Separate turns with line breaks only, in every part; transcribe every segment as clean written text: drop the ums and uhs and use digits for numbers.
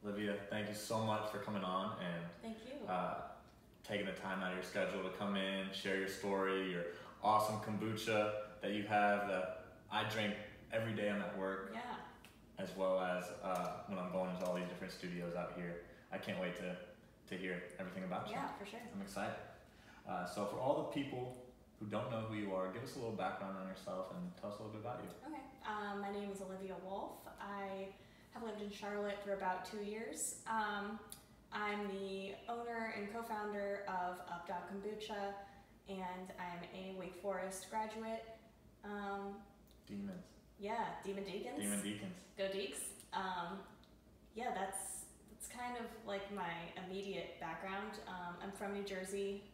Olivia, thank you so much for coming on and
thank you.
Taking the time out of your schedule to come in, share your story, your awesome kombucha that you have that I drink every day I'm at work.
Yeah.
As well as when I'm going to all these different studios out here. I can't wait to hear everything about you.
Yeah, for sure.
I'm excited. So for all the people who don't know who you are, give us a little background on yourself and tell us a little bit about you.
Okay. My name is Olivia Wolff. I have lived in Charlotte for about 2 years. I'm the owner and co-founder of UpDog Kombucha, and I'm a Wake Forest graduate.
Demons.
Yeah, Demon Deacons.
Demon Deacons.
Go Deeks. Yeah, that's kind of like my immediate background. I'm from New Jersey,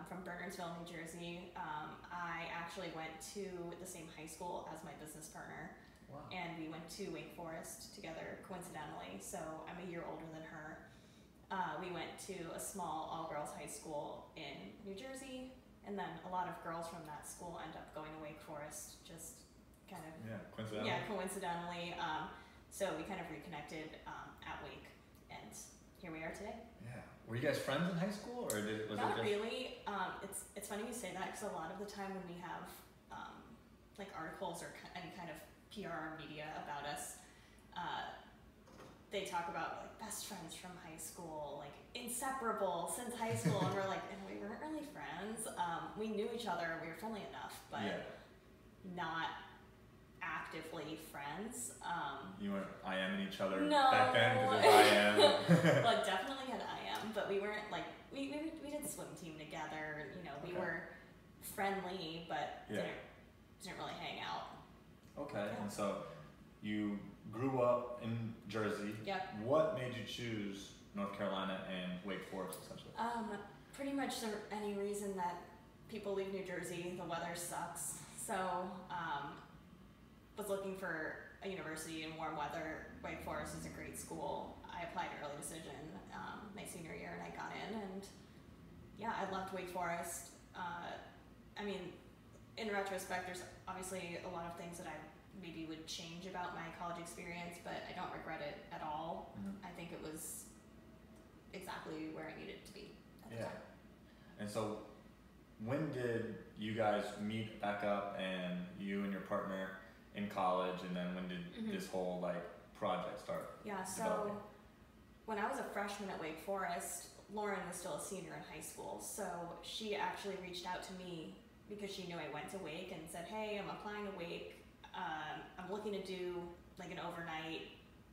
from Burnsville, New Jersey. I actually went to the same high school as my business partner.
Wow. And
we went to Wake Forest together coincidentally, so I'm a year older than her. We went to a small all-girls high school in New Jersey, and then a lot of girls from that school end up going to Wake Forest, just kind of coincidentally. So we kind of reconnected at Wake, and here we are today.
Yeah. Were you guys friends in high school, or was
Not
it just...
really. It's funny you say that, because a lot of the time when we have like articles or any kind of PR media about us, they talk about like best friends from high school, like inseparable since high school, and we're like, we weren't really friends. We knew each other, we were friendly enough, but not actively friends.
You weren't IMing each other
no.
back then because of IM.
Well, definitely had IM, but we weren't like we did swim team together. You know, we were friendly, but didn't really hang out.
Okay,
Yeah.
and so you grew up in Jersey.
Yep.
What made you choose North Carolina and Wake Forest, essentially?
Pretty much for any reason that people leave New Jersey, the weather sucks. So, was looking for a university in warm weather. Wake Forest is a great school. I applied early decision my senior year, and I got in, and yeah, I loved Wake Forest. I mean, in retrospect, there's obviously a lot of things that I maybe would change about my college experience, but I don't regret it at all.
Mm-hmm.
I think it was exactly where I needed to be at the time.
And so when did you guys meet back up, and you and your partner in college, and then when did this whole like project start?
Yeah, so
developing?
When I was a freshman at Wake Forest, Lauren was still a senior in high school, so she actually reached out to me because she knew I went to Wake and said, hey, I'm applying to Wake. I'm looking to do like an overnight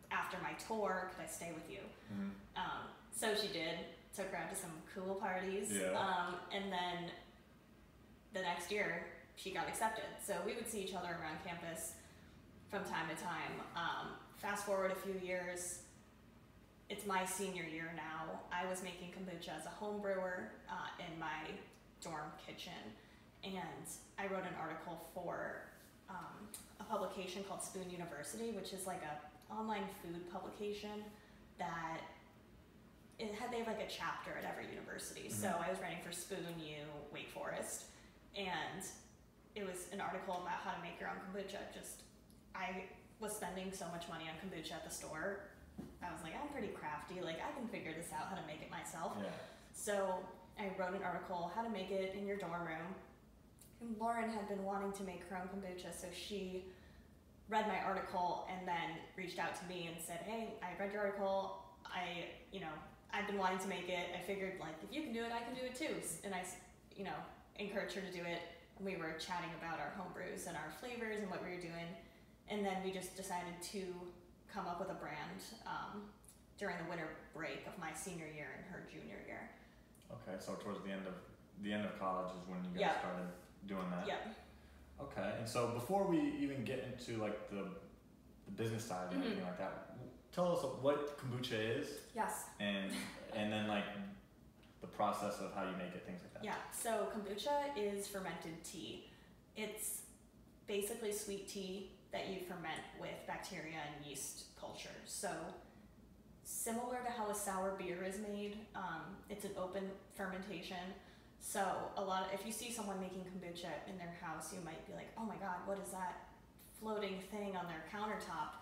after my tour. Could I stay with you?
Mm-hmm.
So she did. Took her out to some cool parties.
Yeah.
And then the next year, she got accepted. So we would see each other around campus from time to time. Fast forward a few years, it's my senior year now. I was making kombucha as a home brewer in my dorm kitchen. And I wrote an article for a publication called Spoon University, which is like a online food publication that they have like a chapter at every university.
Mm-hmm.
So I was writing for Spoon U, Wake Forest, and it was an article about how to make your own kombucha. I was spending so much money on kombucha at the store. I was like, I'm pretty crafty, like I can figure this out, how to make it myself.
Yeah.
So I wrote an article, how to make it in your dorm room. And Lauren had been wanting to make her own kombucha, so she read my article and then reached out to me and said, hey, I read your article, I've been wanting to make it. I figured, like, if you can do it, I can do it too. And I, encouraged her to do it. And we were chatting about our home brews and our flavors and what we were doing. And then we just decided to come up with a brand during the winter break of my senior year and her junior year.
Okay, so towards the end of college is when you guys started doing that.
Yeah.
Okay, and so before we even get into like the business side and everything like that, tell us what kombucha is.
Yes.
And then like the process of how you make it, things like that.
Yeah, so kombucha is fermented tea. It's basically sweet tea that you ferment with bacteria and yeast culture. So similar to how a sour beer is made, it's an open fermentation. So if you see someone making kombucha in their house, you might be like, oh my God, what is that floating thing on their countertop?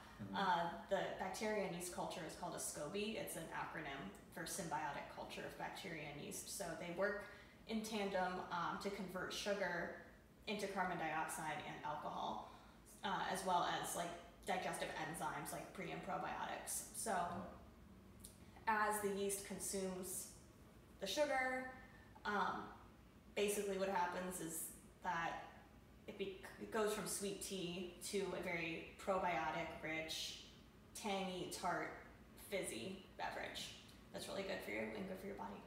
The bacteria and yeast culture is called a SCOBY. It's an acronym for symbiotic culture of bacteria and yeast. So they work in tandem to convert sugar into carbon dioxide and alcohol, as well as like digestive enzymes like pre and probiotics. So as the yeast consumes the sugar, basically what happens is that it goes from sweet tea to a very probiotic, rich, tangy, tart, fizzy beverage. That's really good for you and good for your body.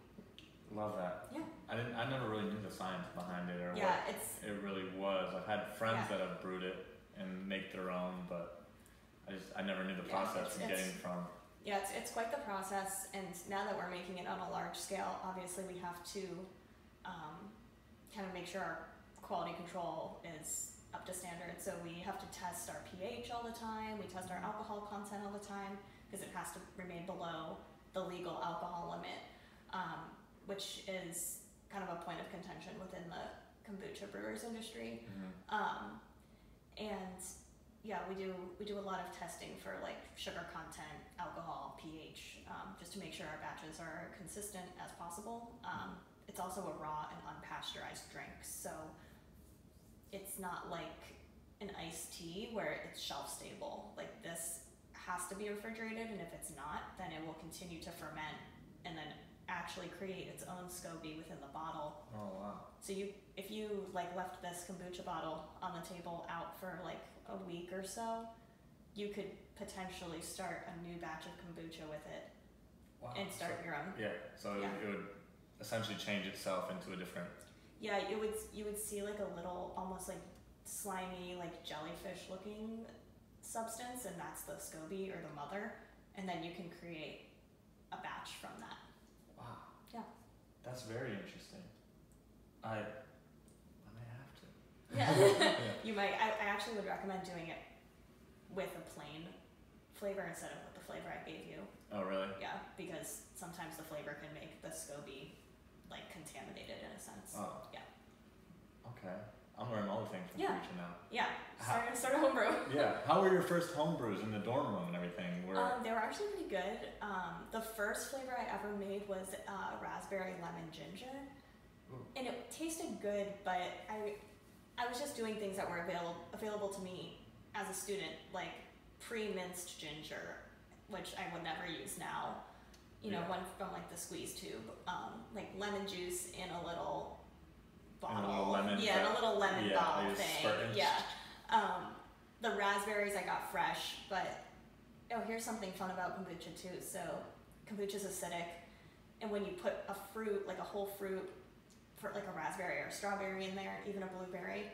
Love that.
Yeah.
I never really knew the science behind it or
Yeah,
what it really was. I've had friends that have brewed it and make their own, but I never knew the process from getting from.
Yeah, it's quite the process, and now that we're making it on a large scale, obviously we have to kind of make sure our quality control is up to standard. So we have to test our pH all the time, we test our alcohol content all the time, because it has to remain below the legal alcohol limit, which is kind of a point of contention within the kombucha brewers industry. And yeah, we do a lot of testing for like sugar content, alcohol, pH, just to make sure our batches are consistent as possible. It's also a raw and unpasteurized drink, so it's not like an iced tea where it's shelf stable. Like this has to be refrigerated, and if it's not, then it will continue to ferment and then actually create its own SCOBY within the bottle.
Oh wow.
So if you like left this kombucha bottle on the table out for like a week or so, you could potentially start a new batch of kombucha with it.
Wow.
And start your own.
Yeah, so it would essentially change itself into a different.
Yeah, you would see like a little, almost like slimy, like jellyfish looking substance, and that's the SCOBY or the mother, and then you can create a batch from that.
Wow.
Yeah.
That's very interesting. I may have to.
Yeah. You might. I actually would recommend doing it with a plain flavor instead of with the flavor I gave you.
Oh really?
Yeah, because sometimes the flavor can make the SCOBY like contaminated in a sense.
Oh.
Yeah.
Okay. I'm learning all the things from kombucha now.
Yeah. Start a homebrew.
Yeah. How were your first home brews in the dorm room and everything?
They were actually pretty good. The first flavor I ever made was raspberry lemon ginger. Ooh. And it tasted good, but I was just doing things that were available to me as a student, like pre-minced ginger, which I would never use now. You know, one from like the squeeze tube, like lemon juice in a little bottle.
In a little lemon.
Yeah, in a little lemon bottle thing.
Spartans.
Yeah. The raspberries I got fresh, but here's something fun about kombucha too. So kombucha's acidic, and when you put a fruit, like a whole fruit, for like a raspberry or a strawberry in there, even a blueberry,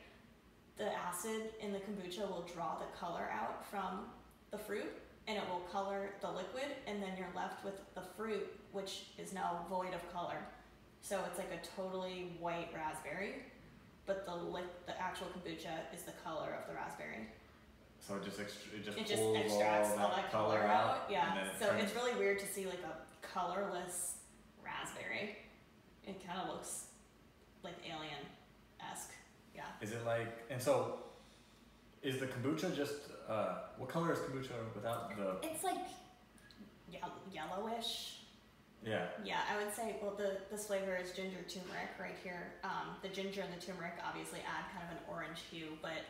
the acid in the kombucha will draw the color out from the fruit, and it will color the liquid, and then you're left with the fruit, which is now void of color. So it's like a totally white raspberry, but the actual kombucha is the color of the raspberry.
So it just
pulls extracts all that color out. Yeah. So it's really weird to see like a colorless raspberry. It kind of looks like alien-esque. Yeah. Is it like,
and so is the kombucha just what color is kombucha without the?
It's like yellowish.
Yeah.
Yeah, I would say, well, this flavor is ginger turmeric right here. The ginger and the turmeric obviously add kind of an orange hue, but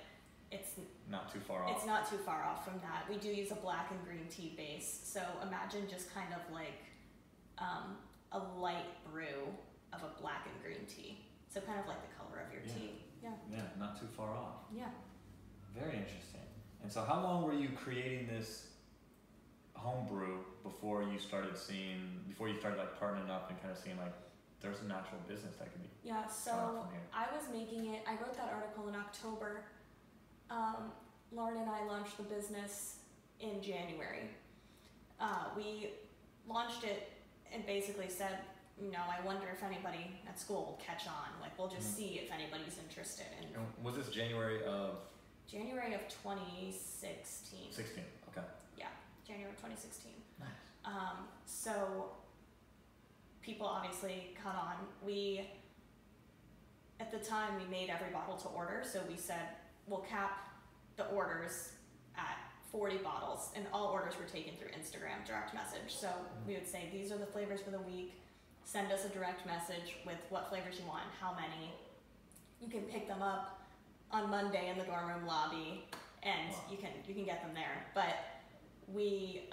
it's
not too far off.
It's not too far off from that. We do use a black and green tea base, so imagine just kind of like a light brew of a black and green tea. So kind of like the color of your tea. Yeah.
Yeah, not too far off.
Yeah.
Very interesting. And so how long were you creating this homebrew before you started like partnering up and kind of seeing like there's a natural business that could be?
Yeah, so I was making it, I wrote that article in October. Lauren and I launched the business in January. We launched it and basically said, I wonder if anybody at school will catch on. Like, we'll just see if anybody's interested. And
was this January of?
January of 2016.
16, okay.
Yeah, January 2016.
Nice.
So people obviously caught on. At the time, we made every bottle to order. So we said, we'll cap the orders at 40 bottles, and all orders were taken through Instagram direct message. So we would say, these are the flavors for the week. Send us a direct message with what flavors you want, how many. You can pick them up on Monday in the dorm room lobby, and you can get them there. But we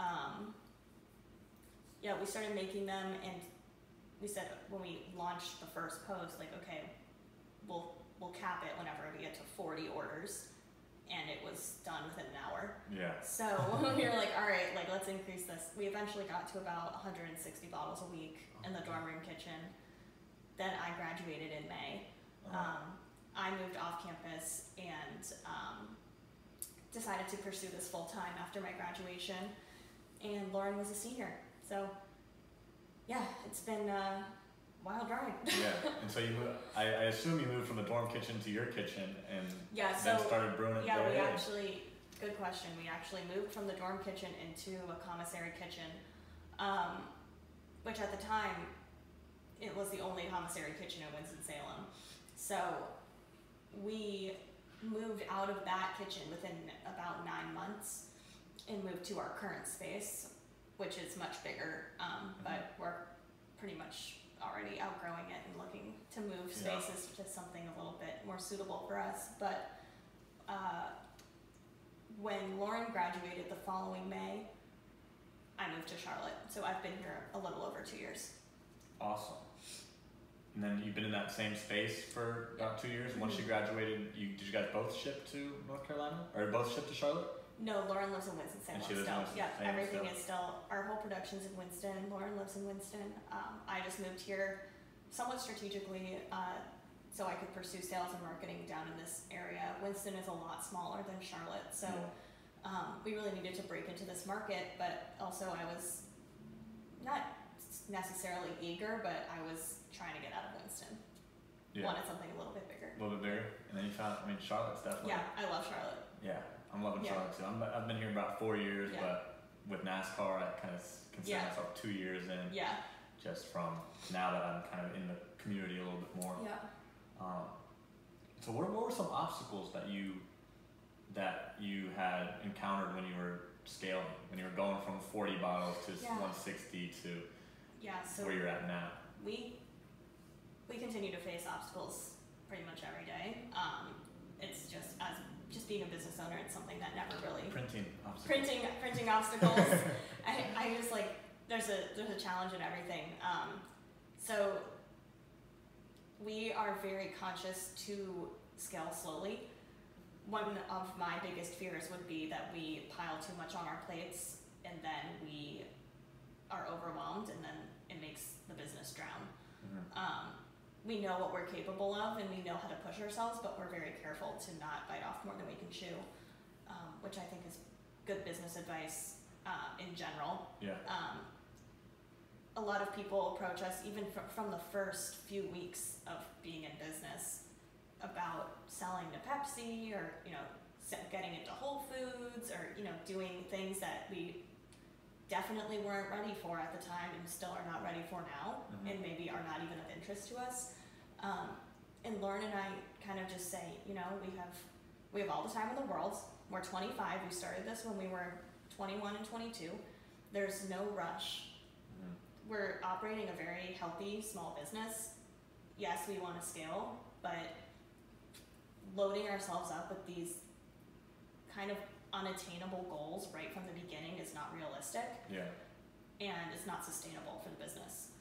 we started making them, and we said when we launched the first post, like, okay, we'll cap it whenever we get to 40 orders. And it was done within an hour.
Yeah.
So we were like, all right, like, let's increase this. We eventually got to about 160 bottles a week in the dorm room kitchen. Then I graduated in May. I moved off campus and decided to pursue this full time after my graduation. And Lauren was a senior. So yeah, it's been a wild ride.
Yeah, and so you moved, I assume you moved from the dorm kitchen to your kitchen and
then
started brewing it there.
Yeah, good question. We actually moved from the dorm kitchen into a commissary kitchen, which at the time, it was the only commissary kitchen in Winston-Salem. So we moved out of that kitchen within about 9 months and moved to our current space, which is much bigger, but we're pretty much already outgrowing it and looking to move spaces to something a little bit more suitable for us. But when Lauren graduated the following May, I moved to Charlotte. So I've been here a little over 2 years.
Awesome. And then you've been in that same space for about 2 years. Once you graduated, did you guys both ship to North Carolina? Or both ship to Charlotte?
No, Lauren lives in Winston-Salem
still.
Yeah, everything is still, our whole production's in Winston. Lauren lives in Winston. I just moved here somewhat strategically so I could pursue sales and marketing down in this area. Winston is a lot smaller than Charlotte, so we really needed to break into this market, but also I was not necessarily eager, but I was trying to get out of Winston. Wanted something a little bit bigger.
A little bit bigger, and then you found, Charlotte's definitely.
Yeah, I love Charlotte.
Yeah. I'm loving Charlotte too. I've been here about 4 years, but with NASCAR, I kind of consider myself 2 years in. Yeah. Just from now that I'm kind of in the community a little bit more.
Yeah.
So what were some obstacles that you had encountered when you were scaling, when you were going from 40 bottles to 160 to where you're at now?
We continue to face obstacles pretty much every day. It's just being a business owner, it's something that never really printing obstacles. I just like there's a challenge in everything. So we are very conscious to scale slowly. One of my biggest fears would be that we pile too much on our plates and then we are overwhelmed and then it makes the business drown. We know what we're capable of and we know how to push ourselves, but we're very careful to not bite off more than we can chew, which I think is good business advice in general. Yeah. A lot of people approach us even from the first few weeks of being in business about selling to Pepsi or getting into Whole Foods or doing things that we definitely weren't ready for at the time and still are not ready for now, and maybe are not even of interest to us. And Lauren and I kind of just say, we have all the time in the world. We're 25. We started this when we were 21 and 22. There's no rush. We're operating a very healthy small business. Yes, we want to scale, but loading ourselves up with these kind of unattainable goals right from the beginning is not realistic. Yeah. And it's not sustainable for the business.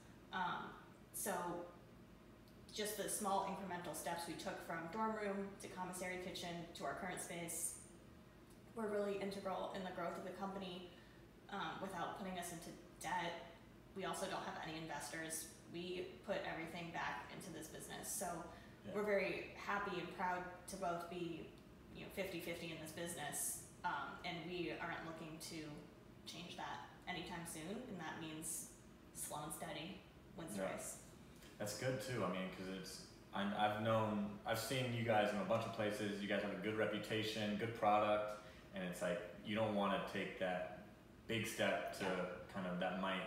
So just the small incremental steps we took from dorm room to commissary kitchen to our current space were really integral in the growth of the company without putting us into debt. We also don't have any investors. We put everything back into this business. So we're very happy and proud to both be 50-50 in this business. And we aren't looking to change that anytime soon, and that means slow and steady wins the race.
That's good too. Because I've seen you guys in a bunch of places. You guys have a good reputation, good product, and it's like you don't want to take that big step to kind of that might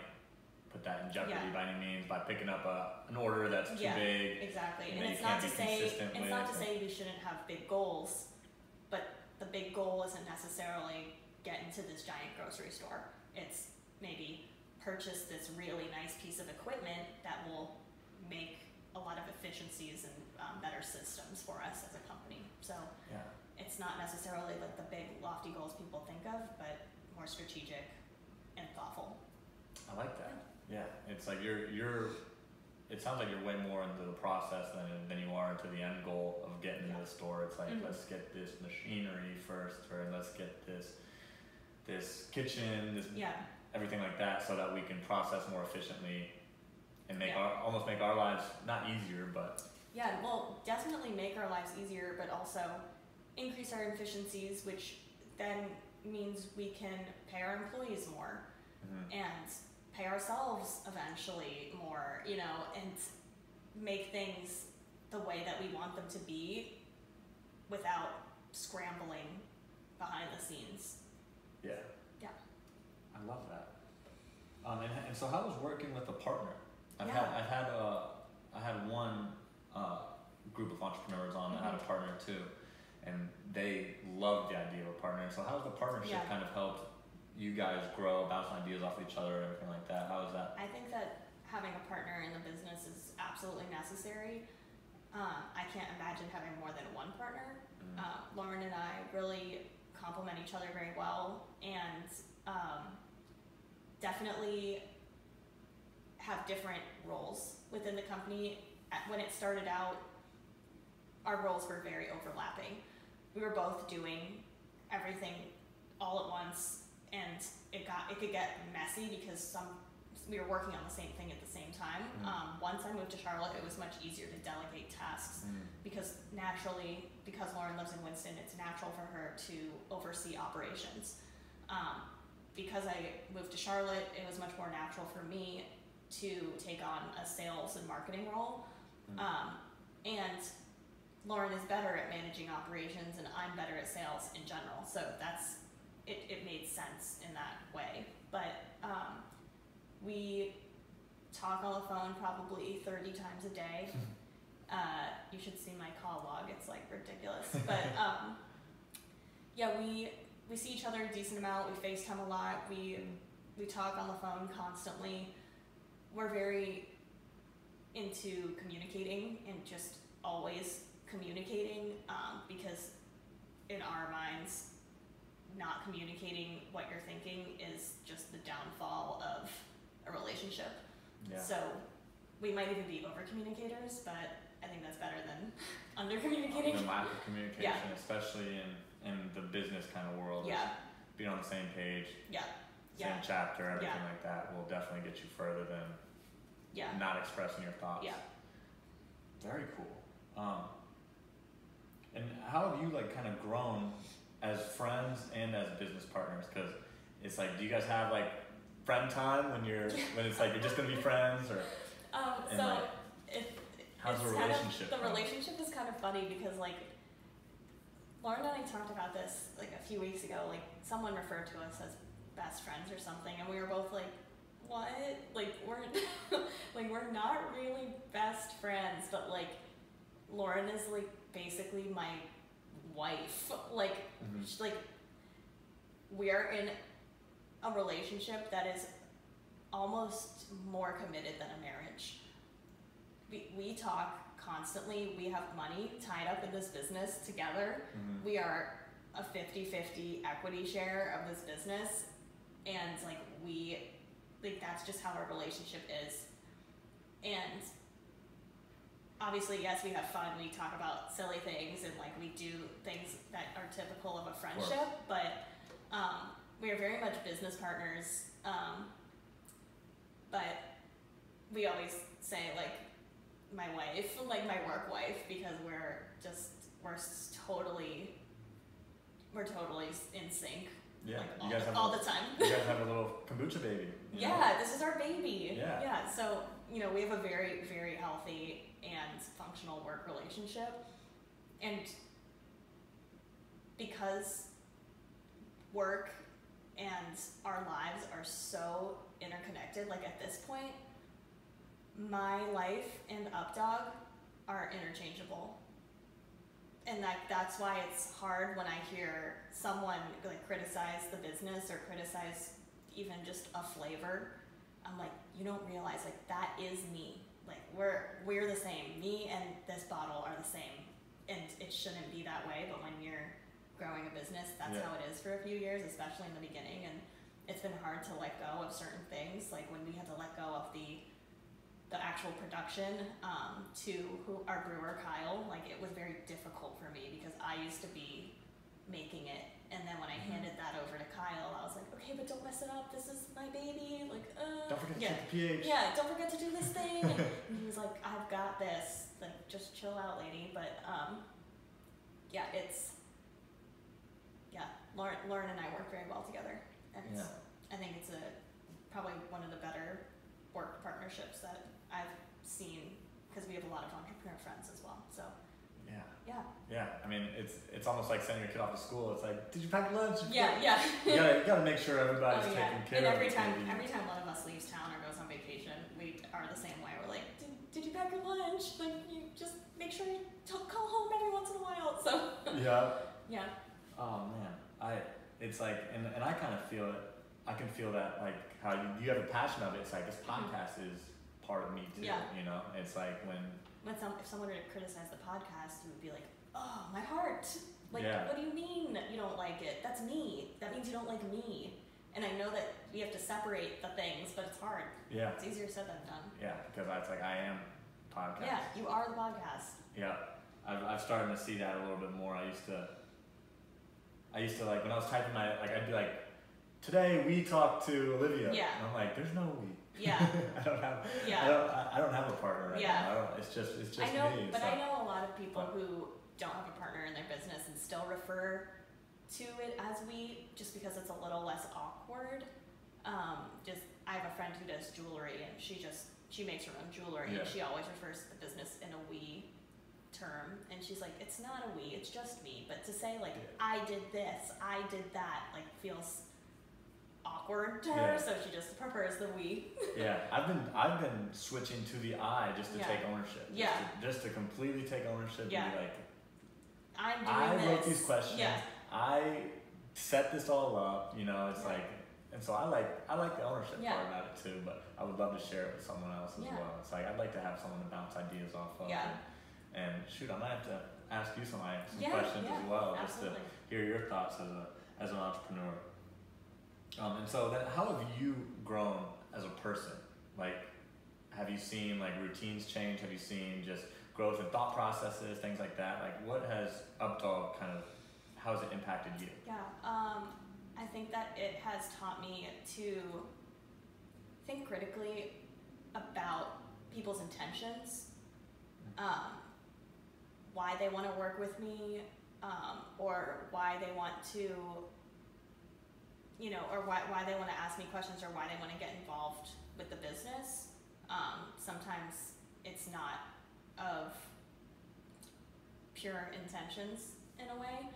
put that in jeopardy by any means by picking up an order that's too big.
Exactly, and it's not to say we shouldn't have big goals, but the big goal isn't necessarily get into this giant grocery store. It's maybe purchase this really nice piece of equipment that will make a lot of efficiencies and better systems for us as a company. So
Yeah.
it's not necessarily like the big lofty goals people think of, but more strategic and thoughtful.
I like that. Yeah, it's like it sounds like you're way more into the process than you are into the end goal of getting into the store. It's like, let's get this machinery first, or let's get this kitchen, this everything like that, so that we can process more efficiently and almost make our lives not easier, but
well, definitely make our lives easier, but also increase our efficiencies, which then means we can pay our employees more and pay ourselves eventually more, and make things the way that we want them to be without scrambling behind the scenes.
Yeah. I love that. And so how was working with a partner? I had one group of entrepreneurs on that had a partner too, and they loved the idea of a partner. So how's the partnership kind of helped you guys grow, bounce ideas off each other and everything like that? How is that?
I think that having a partner in the business is absolutely necessary. I can't imagine having more than one partner. Lauren and I really complement each other very well, and definitely have different roles within the company. When it started out, our roles were very overlapping. We were both doing everything all at once, and it could get messy because we were working on the same thing at the same time. Once I moved to Charlotte, it was much easier to delegate tasks because naturally, because Lauren lives in Winston, it's natural for her to oversee operations. Because I moved to Charlotte, it was much more natural for me to take on a sales and marketing role. And Lauren is better at managing operations, and I'm better at sales in general. So it made sense in that way. But we talk on the phone probably 30 times a day. You should see my call log, it's like ridiculous. But we see each other a decent amount, we FaceTime a lot, we talk on the phone constantly. We're very into communicating and just always communicating, because in our minds, not communicating what you're thinking is just the downfall of a relationship.
Yeah.
So we might even be over communicators, but I think that's better than under communicating.
The lack of communication, especially in the business kind of world. Being on the same page. Same chapter, everything like that will definitely get you further than not expressing your thoughts. Very cool. And how have you kind of grown as friends and as business partners? Because it's like, do you guys have friend time when it's like you're just gonna be friends, or? How's the relationship?
The relationship is kind of funny because Lauren and I talked about this a few weeks ago. Someone referred to us as best friends or something, and we were both like, what? We're not really best friends, but Lauren is basically my wife. We're in a relationship that is almost more committed than a marriage. We talk constantly. We have money tied up in this business together. We are a 50-50 equity share of this business, and that's just how our relationship is. And obviously, yes, we have fun. We talk about silly things, and we do things that are typical of a friendship, but we are very much business partners. But we always say my wife, my work wife, because we're totally in sync.
Yeah,
all the time.
You guys have a little kombucha baby.
This is our baby. Yeah. So we have a very, very healthy and functional work relationship, and because work and our lives are so interconnected, at this point, my life and UpDog are interchangeable. And that's why it's hard when I hear someone like criticize the business or criticize even just a flavor. I'm like, you don't realize like that is me. Like we're the same. Me and this bottle are the same, and it shouldn't be that way. But when you're growing a business, that's how it is for a few years, especially in the beginning. And it's been hard to let go of certain things. Like when we had to let go of the actual production to our brewer Kyle, like it was very difficult for me because I used to be making it, and then when I handed that over to Kyle, I was like, okay, but don't mess it up, this is my baby, like
don't forget to check the pH.
Yeah, don't forget to do this thing. And he was like, I've got this, like just chill out, lady. But Lauren and I work very well together, and I think it's probably one of the better work partnerships that I've seen, because we have a lot of entrepreneur friends as well. So I mean, it's almost like sending your kid off to school. It's like, did you pack your lunch? You gotta make sure everybody's taken care of. And every time one of us leaves town or goes on vacation, we are the same way. We're like, did you pack your lunch? Like, you just make sure you call home every once in a while. So
Oh man, it's like, and I kind of feel it. I can feel that, like how you have a passion of it. It's like this podcast is part of me too. You know, it's like if
someone were to criticize the podcast, you would be like, oh, my heart. Like, what do you mean you don't like it? That's me. That means you don't like me. And I know that we have to separate the things, but it's hard. Yeah. It's easier said than done.
Yeah, because it's like I am podcast.
Yeah, you are the podcast.
Yeah, I've started to see that a little bit more. I used to like when I was typing I'd be like, today we talked to Olivia.
Yeah.
And I'm like, there's no we.
Yeah.
I don't have a partner right now. It's just
I know,
me.
But I know a lot of people who don't have a partner in their business and still refer to it as we, just because it's a little less awkward. I have a friend who does jewelry, and she makes her own jewelry, and she always refers to the business in a we term, and she's like, it's not a we, it's just me. But to say like, I did this, I did that, like feels awkward to her, so she just prefers the we.
I've been switching to the I just to take ownership. Just to completely take ownership and be like, I wrote these questions. I set this all up. You know, it's like, and so I like the ownership part about it too. But I would love to share it with someone else as well. It's like I'd like to have someone to bounce ideas off of. And shoot, I might have to ask you some questions as well, just to hear your thoughts as an entrepreneur. And so then how have you grown as a person? Like, have you seen like routines change? Have you seen just growth in thought processes, things like that? Like, what has UpDog how has it impacted you?
I think that it has taught me to think critically about people's intentions, why they want to work with me, or why they want to, or why they want to ask me questions, or why they want to get involved with the business. Sometimes it's not of pure intentions in a way.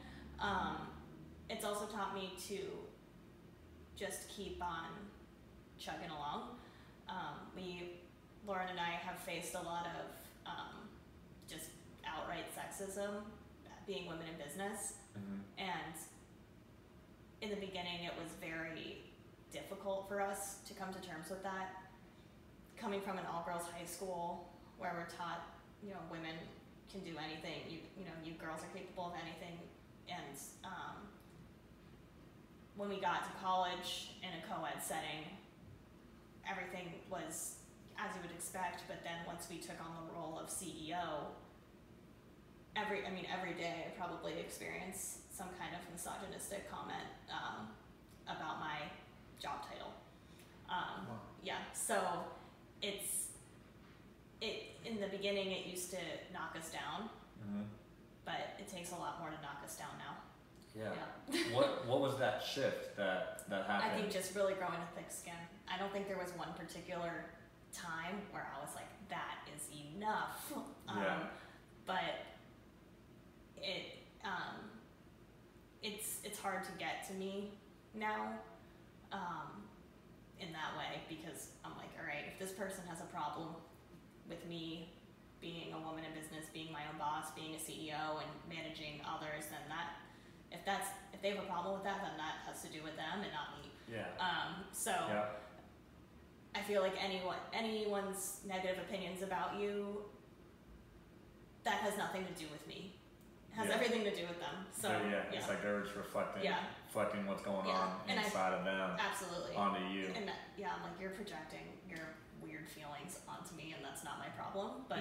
It's also taught me to just keep on chugging along. Lauren and I have faced a lot of just outright sexism, being women in business. And in the beginning, it was very difficult for us to come to terms with that. Coming from an all-girls high school where we're taught, women can do anything, you girls are capable of anything. And when we got to college in a co-ed setting, everything was as you would expect, but then once we took on the role of CEO, every day I probably experience some kind of misogynistic comment about my job title. So in the beginning it used to knock us down, but it takes a lot more to knock us down now. What
was that shift that happened?
I think just really growing a thick skin. I don't think there was one particular time where I was like, that is enough. But it's hard to get to me now in that way, because I'm like, all right, if this person has a problem with me being a woman in business, being my own boss, being a CEO, and managing others, then if they have a problem with that, then that has to do with them and not me.
Yeah.
So I feel like anyone's negative opinions about you, that has nothing to do with me. It has everything to do with them. So
it's like they're just reflecting what's going on
and
inside of them
absolutely
onto you.
And I'm like, you're projecting your weird feelings onto me, and that's not my problem. But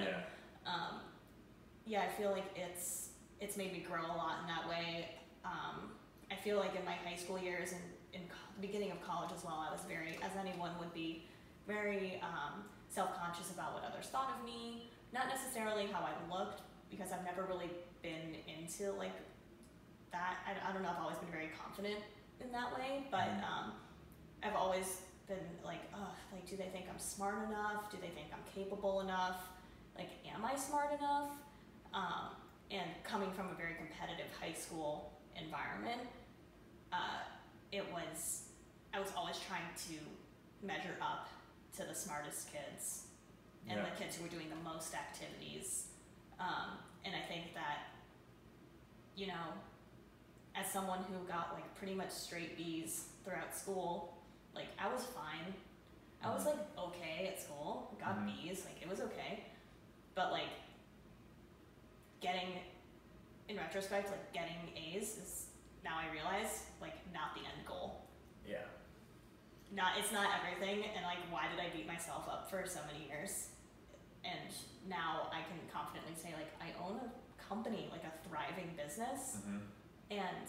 I feel like it's made me grow a lot in that way. I feel like in my high school years and in the beginning of college as well, I was as anyone would be, very self-conscious about what others thought of me. Not necessarily how I looked, because I've never really been into like that. I don't know, I've always been very confident in that way, but I've always been like, like, do they think I'm smart enough? Do they think I'm capable enough? Like, am I smart enough? And coming from a very competitive high school environment, I was always trying to measure up to the smartest kids and the kids who were doing the most activities. And I think that, you know, as someone who got like pretty much straight B's throughout school, like I was fine. I was like okay at school, got B's, like it was okay. But like in retrospect, like getting A's is, now I realize, like not the end goal.
Yeah.
It's not everything, and like why did I beat myself up for so many years? And now I can confidently say, like, I own a company, like a thriving business, and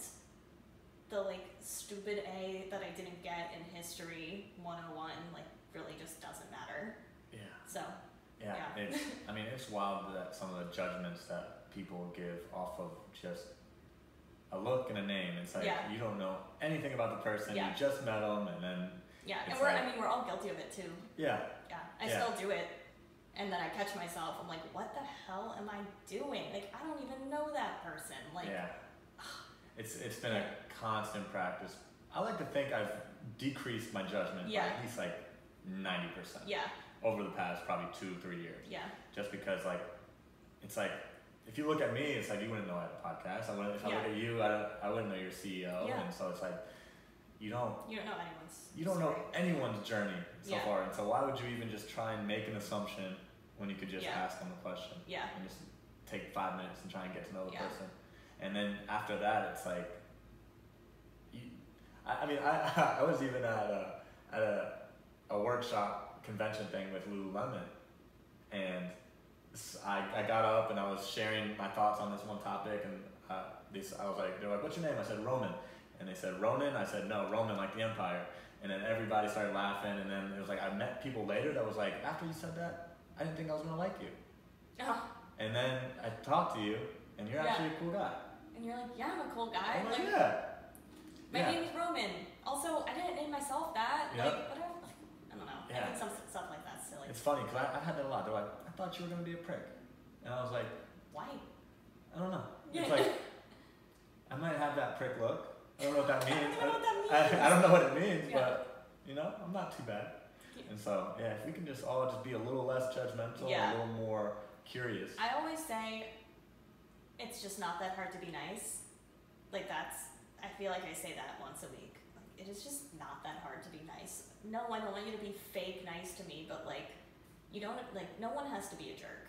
the like stupid A that I didn't get in history 101 like really just doesn't matter. Yeah. So
it's wild that some of the judgments that people give off of just a look and a name. It's like you don't know anything about the person. You just met them, and then
and we're all guilty of it too. I still do it, and then I catch myself. I'm like, what the hell am I doing? Like, I don't even know that person. Like,
it's been a constant practice. I like to think I've decreased my judgment by at least like 90%. Over the past probably 2-3 years. Just because like it's like, if you look at me, it's like you wouldn't know I had a podcast. If I look at you, I wouldn't know you're CEO. And so it's like you don't know anyone's journey so far. And so why would you even just try and make an assumption when you could just ask them a question? And just take 5 minutes and try and get to know the person. And then after that, it's like I was even at a workshop convention thing with Lululemon, and I got up and I was sharing my thoughts on this one topic, and I was like, they're like, what's your name? I said, Roman. And they said, Ronan? I said, no, Roman, like the empire. And then everybody started laughing, and then it was like, I met people later that was like, after you said that, I didn't think I was gonna like you. And then I talked to you, and you're actually a cool guy.
And you're like, yeah, I'm a cool guy.
I'm like,
my name's Roman. Also, I didn't name myself that. Like, whatever. I don't know. I think some stuff like that's silly.
It's funny, because I've had that a lot. They're like, I thought you were going to be a prick. And I was like,
why?
I don't know. It's like, I might have that prick look. I don't know what that means. I don't know what it means, but, you know, I'm not too bad. And so, if we can just all just be a little less judgmental, a little more curious.
I always say, it's just not that hard to be nice. Like I feel like I say that once a week. Like, it is just not that hard to be nice. No, I don't want you to be fake nice to me, but like, you don't, like, no one has to be a jerk.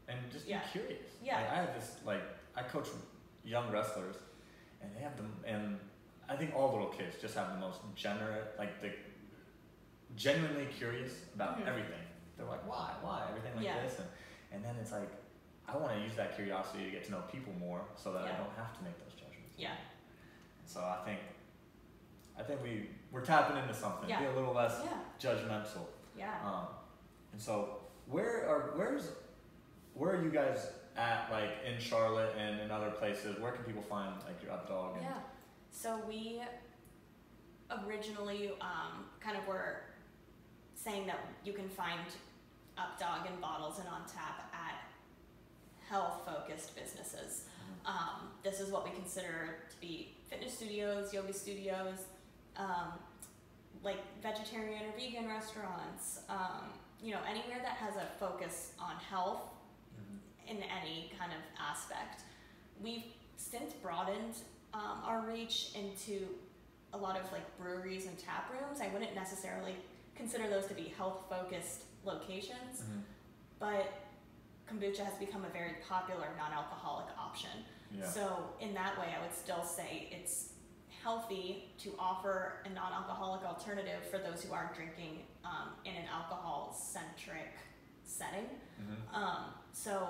And just be curious. Like, I have this, like, I coach young wrestlers, and they have them, and I think all little kids just have the most genuinely curious about everything. They're like, why, everything like this, and then it's like, I want to use that curiosity to get to know people more, so that I don't have to make those judgments. So I think we're tapping into something. Be a little less judgmental. And so where are you guys at, like in Charlotte and in other places? Where can people find like your UpDog?
So we originally kind of were saying that you can find UpDog in bottles and on tap at health-focused businesses. This is what we consider to be fitness studios, yoga studios, like vegetarian or vegan restaurants, anywhere that has a focus on health
Mm-hmm.
in any kind of aspect. We've since broadened our reach into a lot of like breweries and tap rooms. I wouldn't necessarily consider those to be health focused locations,
Mm-hmm.
but kombucha has become a very popular non-alcoholic option.
Yeah.
So in that way, I would still say it's healthy to offer a non-alcoholic alternative for those who aren't drinking in an alcohol-centric setting.
Mm-hmm.
So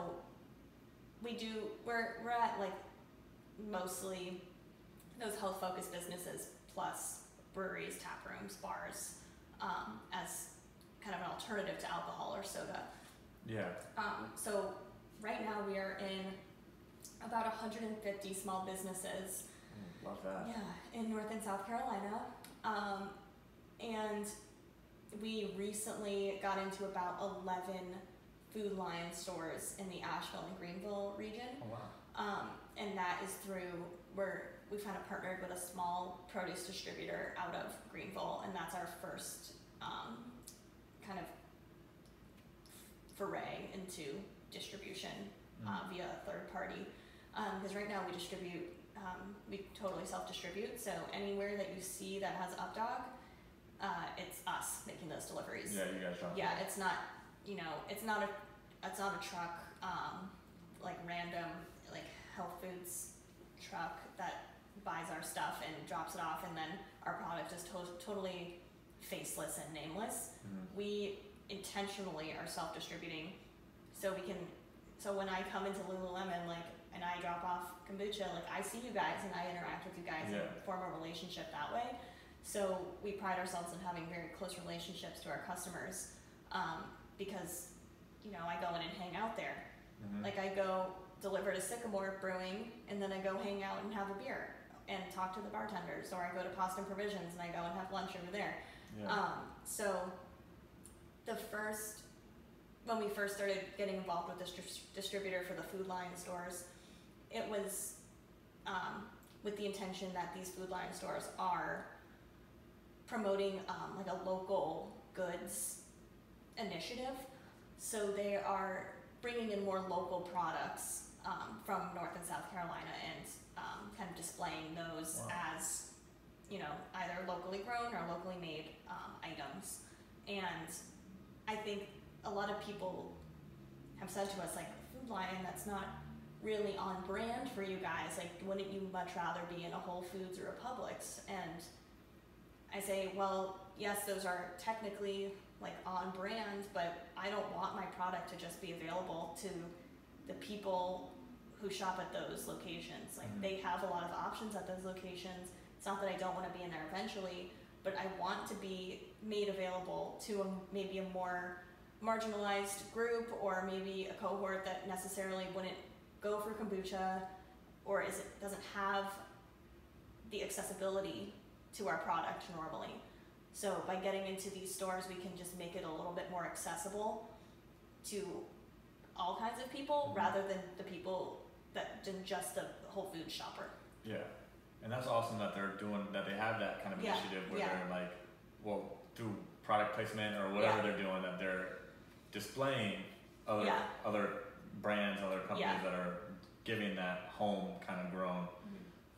we're at like mostly those health-focused businesses plus breweries, tap rooms, bars, as kind of an alternative to alcohol or soda.
Yeah.
So right now we are in about 150 small businesses.
Love that.
Yeah, in North and South Carolina. And we recently got into about 11 Food Lion stores in the Asheville and Greenville region.
Oh wow.
And that is through we kind of partnered with a small produce distributor out of Greenville, and that's our first kind of foray into distribution via a third party. Because right now we totally self-distribute, so anywhere that you see that has UpDog, it's us making those deliveries.
Yeah, you guys drop.
Yeah, it's not, it's not a truck, like random, like health foods truck that buys our stuff and drops it off, and then our product is totally faceless and nameless.
Mm-hmm.
We intentionally are self-distributing, so when I come into Lululemon, like, and I drop off kombucha, like, I see you guys and I interact with you guys and form a relationship that way. So we pride ourselves in having very close relationships to our customers, because, I go in and hang out there.
Mm-hmm.
Like, I go deliver to Sycamore Brewing, and then I go hang out and have a beer and talk to the bartenders, or I go to Poston Provisions and I go and have lunch over there.
Yeah.
So when we first started getting involved with this distributor for the Food Lion stores, it was with the intention that these Food Lion stores are promoting like a local goods initiative. So they are bringing in more local products from North and South Carolina and kind of displaying those as, either locally grown or locally made items. And I think a lot of people have said to us, like, Food Lion, that's not really on brand for you guys. Like, wouldn't you much rather be in a Whole Foods or a Publix? And I say, well, yes, those are technically like on brand, but I don't want my product to just be available to the people who shop at those locations. Like, they have a lot of options at those locations. It's not that I don't want to be in there eventually, but I want to be made available to maybe a more marginalized group, or maybe a cohort that necessarily wouldn't go for kombucha, or doesn't have the accessibility to our product normally. So by getting into these stores, we can just make it a little bit more accessible to all kinds of people, rather than the people than just the Whole Foods shopper.
Yeah, and that's awesome that they have that kind of initiative where they're like, well, through product placement or whatever they're doing, that they're displaying other brands, other companies that are giving that home kind of grown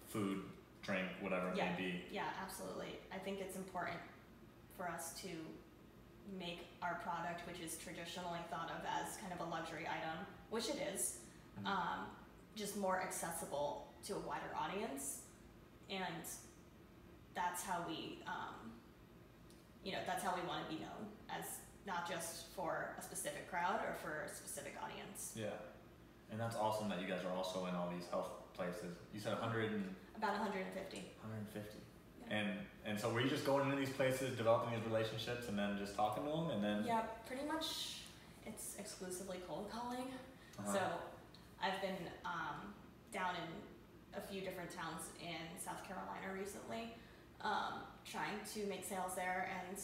food, drink, whatever it may be.
Yeah, absolutely. I think it's important for us to make our product, which is traditionally thought of as kind of a luxury item, which it is, just more accessible to a wider audience. And that's how we, that's how we want to be known, as not just for a specific crowd or for a specific audience.
Yeah, and that's awesome that you guys are also in all these health places. You said 100 and...
About 150.
150.
Yeah.
And so were you just going into these places, developing these relationships, and then just talking to them, and then...
Yeah, pretty much it's exclusively cold calling. So I've been down in a few different towns in South Carolina recently, trying to make sales there, and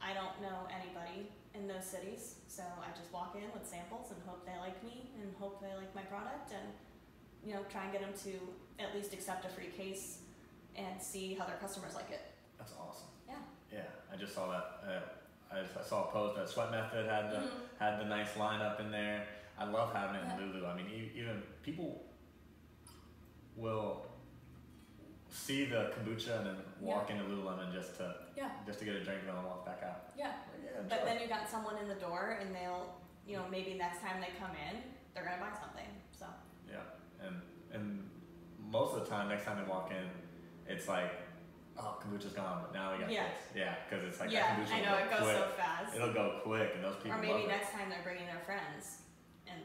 I don't know anybody in those cities, so I just walk in with samples and hope they like me and hope they like my product, and try and get them to at least accept a free case and see how their customers like it.
That's awesome.
Yeah.
Yeah, I just saw that. I saw a post that Sweat Method had the nice lineup in there. I love having it in Lulu. I mean, even people will see the kombucha and then walk into Lululemon just to get a drink and then walk back out.
Yeah. But then you got someone in the door, and they'll, maybe next time they come in, they're gonna buy something. So.
Yeah, and most of the time, next time they walk in, it's like, oh, kombucha's gone, but now we got this. Yeah, because it's like that kombucha
I know, it goes so fast.
It'll go quick, and those people.
Or maybe next time they're bringing their friends, and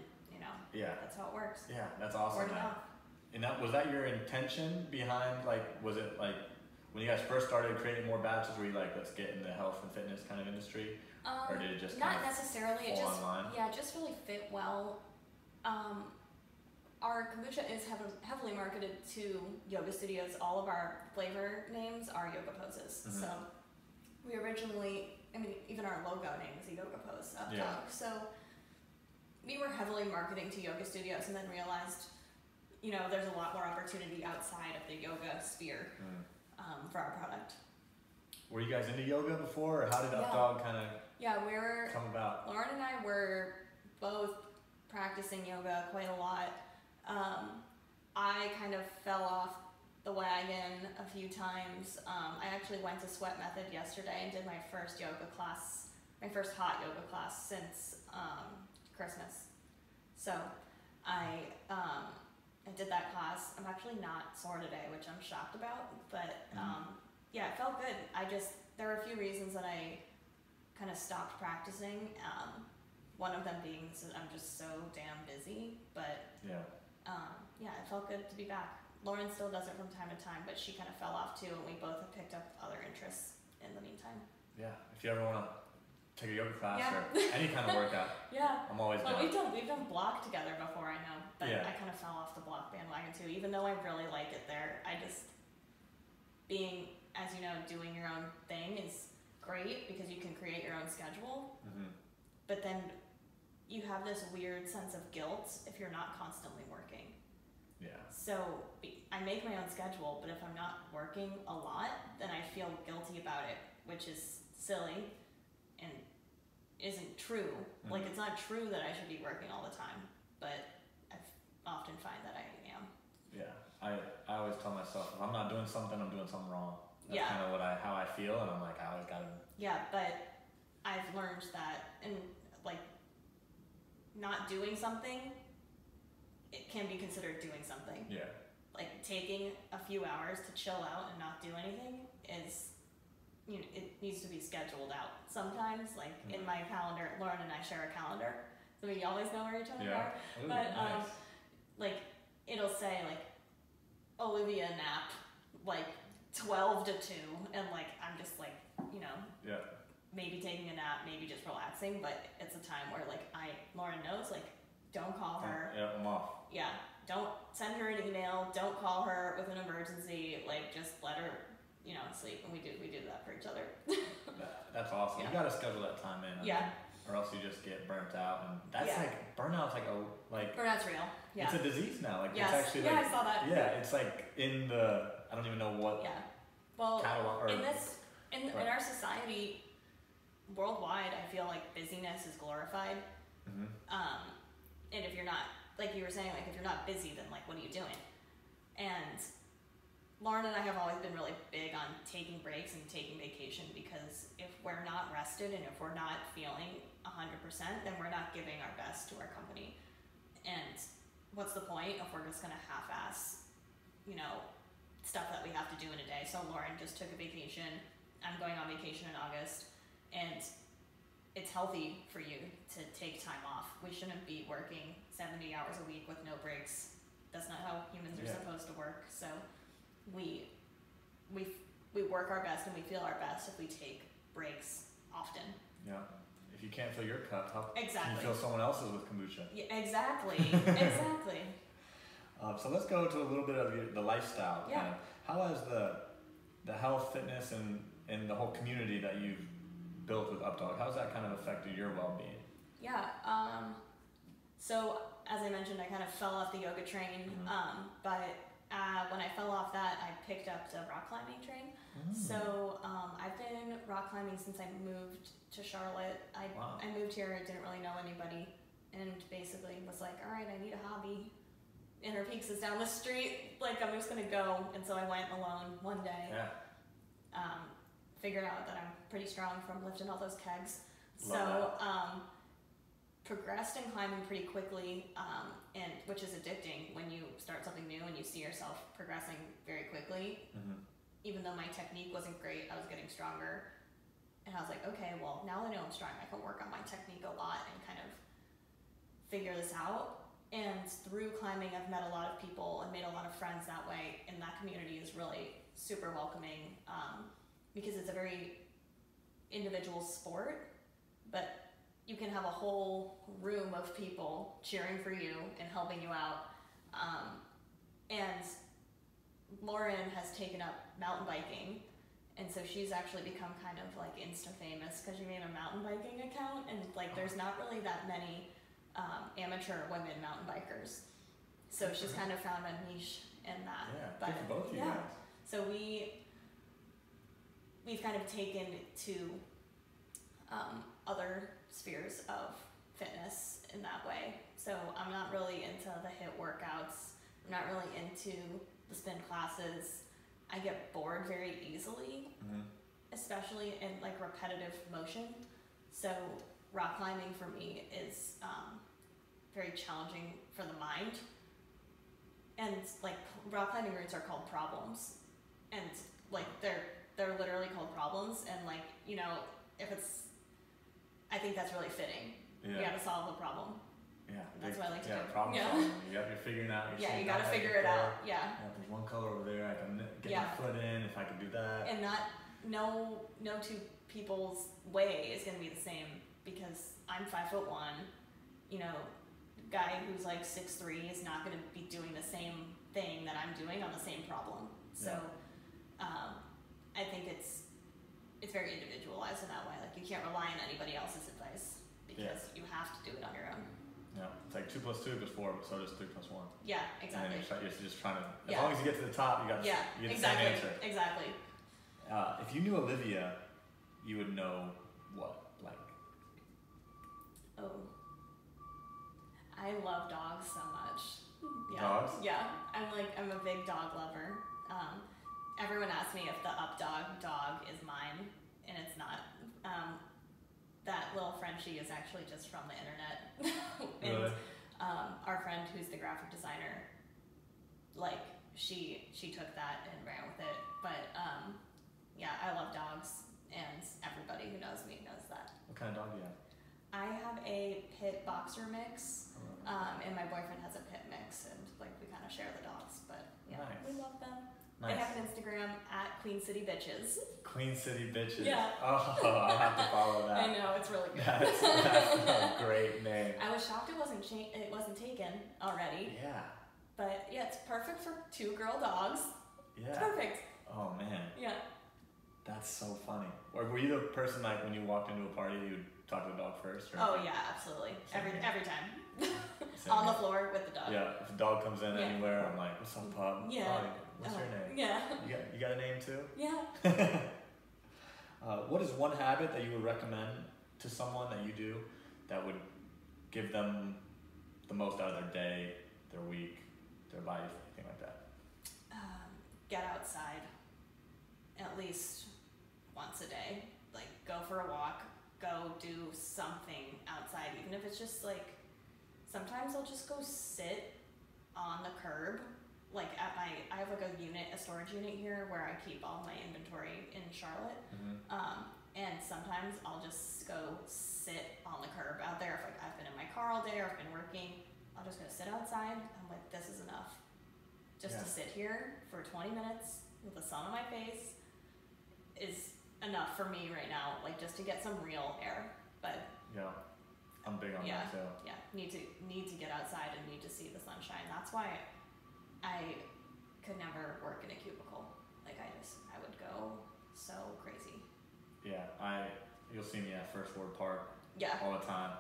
that's how it works.
Yeah, that's awesome.
Word of mouth.
And was that your intention behind, was it like when you guys first started creating more batches, were you like, let's get in the health and fitness kind of industry, or did it just
not necessarily? It just
online?
Yeah, it just really fit well. Our kombucha is heavily marketed to yoga studios. All of our flavor names are yoga poses. So we originally, even our logo name is a yoga pose, UpDog. So we were heavily marketing to yoga studios, and then realized, there's a lot more opportunity outside of the yoga sphere for our product.
Were you guys into yoga before, or how did UpDog kind of come about?
Lauren and I were both practicing yoga quite a lot. I kind of fell off the wagon a few times. I actually went to Sweat Method yesterday and did my first yoga class, my first hot yoga class since Christmas. So I did that class. I'm actually not sore today, which I'm shocked about, but it felt good. There were a few reasons that I kind of stopped practicing. One of them being I'm just so damn busy, but it felt good to be back. Lauren still does it from time to time, but she kind of fell off too, and we both have picked up other interests in the meantime. Yeah,
if you ever want to take a yoga class or any kind of workout, I'm always down.
We've done block together before, I know, but I kind of fell off the block bandwagon too, even though I really like it there. Being, as you know, doing your own thing is great because you can create your own schedule, but then you have this weird sense of guilt if you're not constantly working.
Yeah.
So I make my own schedule, but if I'm not working a lot, then I feel guilty about it, which is silly and isn't true. Like, it's not true that I should be working all the time, but I often find that I am.
Yeah. I always tell myself, if I'm not doing something, I'm doing something wrong. That's kind of how I feel, and I'm like, I always gotta. Yeah,
but I've learned that, and not doing something, it can be considered doing something.
Yeah.
Like, taking a few hours to chill out and not do anything is, it needs to be scheduled out. Sometimes, in my calendar, Lauren and I share a calendar, so we always know where each other are.
Ooh,
but
nice.
It'll say Olivia nap 12 to 2, and I'm just maybe taking a nap, maybe just relaxing, but it's a time where Lauren knows, don't call her.
Yeah, I'm off.
Yeah, don't send her an email, don't call her with an emergency, just let her, sleep, and we do that for each other.
That's awesome. You gotta schedule that time in. Or else you just get burnt out, and that's burnout's
burnout's real. Yeah.
It's a disease now. It's actually
I saw that.
Yeah, it's in the, I don't even know what.
Yeah. Well,
catalog,
in our society, worldwide, I feel like busyness is glorified. And if you're not, like you were saying, if you're not busy, then what are you doing? And Lauren and I have always been really big on taking breaks and taking vacation, because if we're not rested and if we're not feeling 100%, then we're not giving our best to our company. And what's the point if we're just gonna half-ass, stuff that we have to do in a day? So Lauren just took a vacation. I'm going on vacation in August, and it's healthy for you to take time off. We shouldn't be working 70 hours a week with no breaks. That's not how humans are supposed to work. So we work our best and we feel our best if we take breaks often.
Yeah. If you can't fill your cup, how can you fill someone else's with kombucha?
Yeah, exactly. Exactly.
So let's go to a little bit of the lifestyle.
Yeah.
Kind of. How has the health, fitness, and the whole community that you've built with UpDog, how's that kind of affected your well-being?
Yeah. So as I mentioned, I kind of fell off the yoga train, but when I fell off that, I picked up the rock climbing train. So I've been rock climbing since I moved to Charlotte. I moved here, I didn't really know anybody, and basically was like, all right, I need a hobby. Inner Peaks is down the street, like I'm just gonna go. And so I went alone one day.
Yeah.
Figured out that I'm pretty strong from lifting all those kegs.
Love
Progressed in climbing pretty quickly, and which is addicting when you start something new and you see yourself progressing very quickly. Even though my technique wasn't great, I was getting stronger. And I was like, okay, well, now that I know I'm strong, I can work on my technique a lot and kind of figure this out. And through climbing, I've met a lot of people and made a lot of friends that way. And that community is really super welcoming, because it's a very individual sport, but you can have a whole room of people cheering for you and helping you out. And Lauren has taken up mountain biking, and so she's actually become kind of like Insta famous because she made a mountain biking account, and like there's not really that many amateur women mountain bikers. So she's kind of found a niche in that.
Yeah,
but
good for both of you guys.
So we've kind of taken to other spheres of fitness in that way. So I'm not really into the HIIT workouts. I'm not really into the spin classes. I get bored very easily, especially in like repetitive motion. So rock climbing for me is very challenging for the mind. And like rock climbing routes are called problems, and like they're literally called problems. And like, you know, if it's, I think that's really fitting.
Yeah.
You got to solve the problem.
Yeah,
that's what I like to do.
Problem
Yeah.
solving. You're figuring out.
You got to figure it out. Yeah.
There's one color over there. I can get my foot in if I can do that.
And no two people's way is going to be the same, because I'm 5'1". You know, guy who's like 6'3" is not going to be doing the same thing that I'm doing on the same problem. So, I think it's very individualized in that way. Like you can't rely on anybody else's advice, because you have to do it on your own.
Yeah, it's like 2 + 2 = 4, but so does 3 + 1.
Yeah, exactly.
And then you're just trying to, as long as you get to the top, you get the same answer.
Exactly.
If you knew Olivia, you would know what, like?
Oh, I love dogs so much. Yeah.
Dogs?
Yeah, I'm a big dog lover. Everyone asks me if the UpDog dog is mine, and it's not. That little Frenchie is actually just from the internet. And
Really?
Our friend who's the graphic designer, like she took that and ran with it. But yeah, I love dogs, and everybody who knows me knows that.
What kind of dog do you have?
I have a pit boxer mix, and my boyfriend has a pit mix, and like we kind of share the dogs. But yeah, we love them.
Nice.
They have an Instagram at Queen City Bitches.
Queen City Bitches.
Yeah.
Oh, I'll have to follow that.
I know, it's really good.
That's a great name.
I was shocked it wasn't taken already.
Yeah.
But yeah, it's perfect for 2 girl dogs.
Yeah.
It's perfect.
Oh man.
Yeah.
That's so funny. Or were you the person, like when you walked into a party, you would talk to the dog first? Or
Oh yeah, absolutely. Every time.
Same
On the
here.
floor with the dog.
Yeah. If a dog comes in anywhere, I'm like, what's up, pup?
Yeah.
Oh, what's your name?
Yeah.
You got a name too?
Yeah.
What is one habit that you would recommend to someone that you do that would give them the most out of their day, their week, their life, anything like that?
Get outside at least once a day. Like go for a walk, go do something outside, even if it's just like, sometimes I'll just go sit on the curb. Like I have like a storage unit here where I keep all my inventory in Charlotte. And sometimes I'll just go sit on the curb out there. If like I've been in my car all day or I've been working, I'll just go sit outside. I'm like, this is enough. Just to sit here for 20 minutes with the sun on my face is enough for me right now. Like just to get some real air. But
yeah, I'm big on that too.
Yeah, need to get outside and need to see the sunshine. That's why I could never work in a cubicle. Like I would go so crazy.
Yeah, you'll see me at First Ward Park all the time.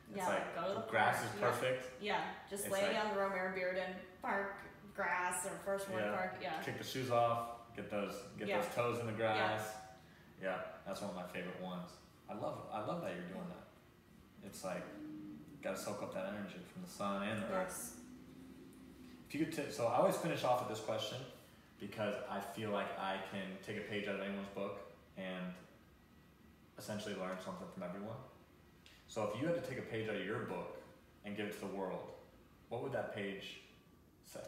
It's
Yeah,
like
go to the
grass
park.
is perfect.
Yeah, just
It's
lay
like,
on the Romare Bearden Park grass or first word park. Yeah.
Kick the shoes off. Get those toes in the grass. Yeah, that's one of my favorite ones. I love that you're doing that. It's like gotta soak up that energy from the sun and the earth. If you could, so I always finish off with this question because I feel like I can take a page out of anyone's book and essentially learn something from everyone. So if you had to take a page out of your book and give it to the world, what would that page say?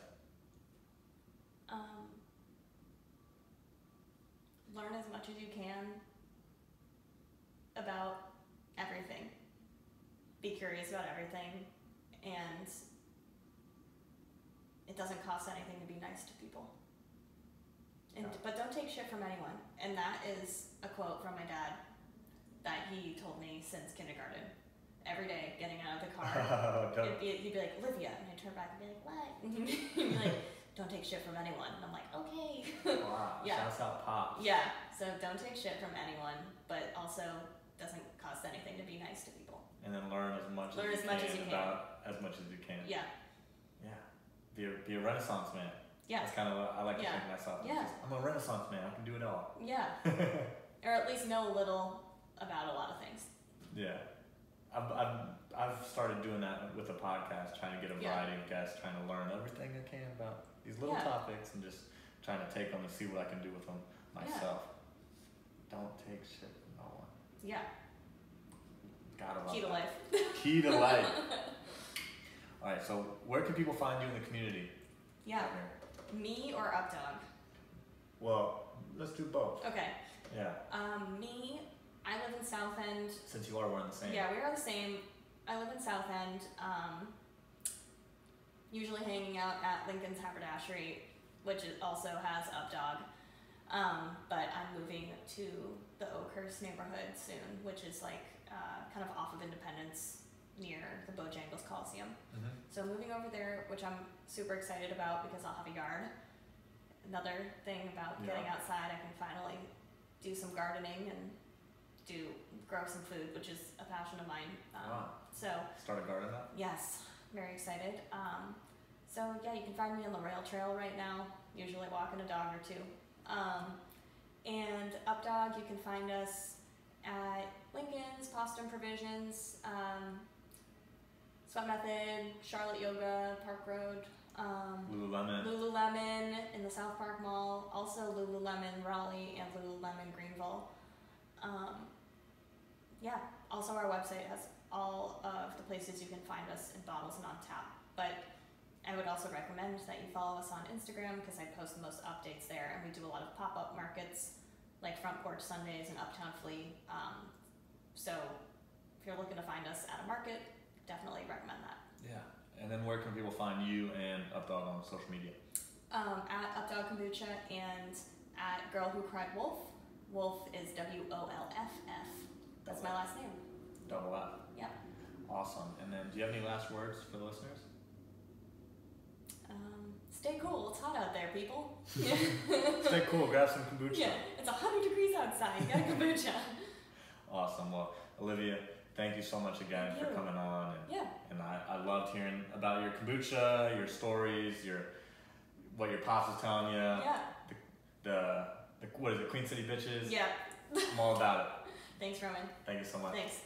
Learn as much as you can about everything. Be curious about everything, and it doesn't cost anything to be nice to people. But don't take shit from anyone. And that is a quote from my dad that he told me since kindergarten. Every day, getting out of the car, he'd be like, Olivia, and I'd turn back and be like, what? And he'd be like, don't take shit from anyone. And I'm like, okay.
Wow, shouts out Pops.
Yeah, so don't take shit from anyone, but also doesn't cost anything to be nice to people.
And then learn as much as you can about as much as you can.
Yeah.
Yeah. Be a Renaissance man.
Yeah.
That's kind of what I like to think of myself.
Yeah.
I'm a Renaissance man. I can do it all.
Yeah. Or at least know a little about a lot of things.
Yeah. I've started doing that with the podcast, trying to get a variety of guests, trying to learn everything I can about these little topics and just trying to take them and see what I can do with them myself. Don't take shit from no one.
Yeah.
Gotta love
Key to
that.
life.
Key to life. All right, so where can people find you in the community?
Yeah. Me or UpDog?
Well, let's do both.
Okay.
Yeah.
Me, I live in South End.
Since you are wearing the same.
Yeah, we are the same. I live in South End. Usually hanging out at Lincoln's Haberdashery, which also has UpDog. But I'm moving to the Oakhurst neighborhood soon, which is like kind of off of Independence near the Bojangles Coliseum.
Mm-hmm.
So moving over there, which I'm super excited about because I'll have a yard. Another thing about getting outside, I can finally do some gardening and grow some food, which is a passion of mine.
Wow.
So
start a garden now?
Yes, very excited. So yeah, you can find me on the rail trail right now, usually walking a dog or two. And UpDog, you can find us at Lincoln's, Poston Provisions, Sweat Method, Charlotte Yoga, Park Road, Lululemon in the South Park Mall, also Lululemon Raleigh and Lululemon Greenville. Yeah, also our website has all of the places you can find us in bottles and on tap. But I would also recommend that you follow us on Instagram because I post the most updates there, and we do a lot of pop-up markets like Front Porch Sundays and Uptown Flea. So if you're looking to find us at a market, definitely recommend that.
Yeah. And then where can people find you and UpDog on social media?
At UpDog Kombucha and at Girl Who Cried Wolf. Wolf is WOLFF. That's my last name.
Double F.
Yeah.
Awesome. And then do you have any last words for the listeners?
Stay cool. It's hot out there, people.
Stay cool. Grab some kombucha.
Yeah, it's 100 degrees outside. You got a kombucha.
Awesome. Well, Olivia, thank you so much again for coming on. And I loved hearing about your kombucha, your stories, what your pops was telling you.
Yeah.
The what is it, Queen City Bitches?
Yeah.
I'm all about it.
Thanks, Roman.
Thank you so much.
Thanks.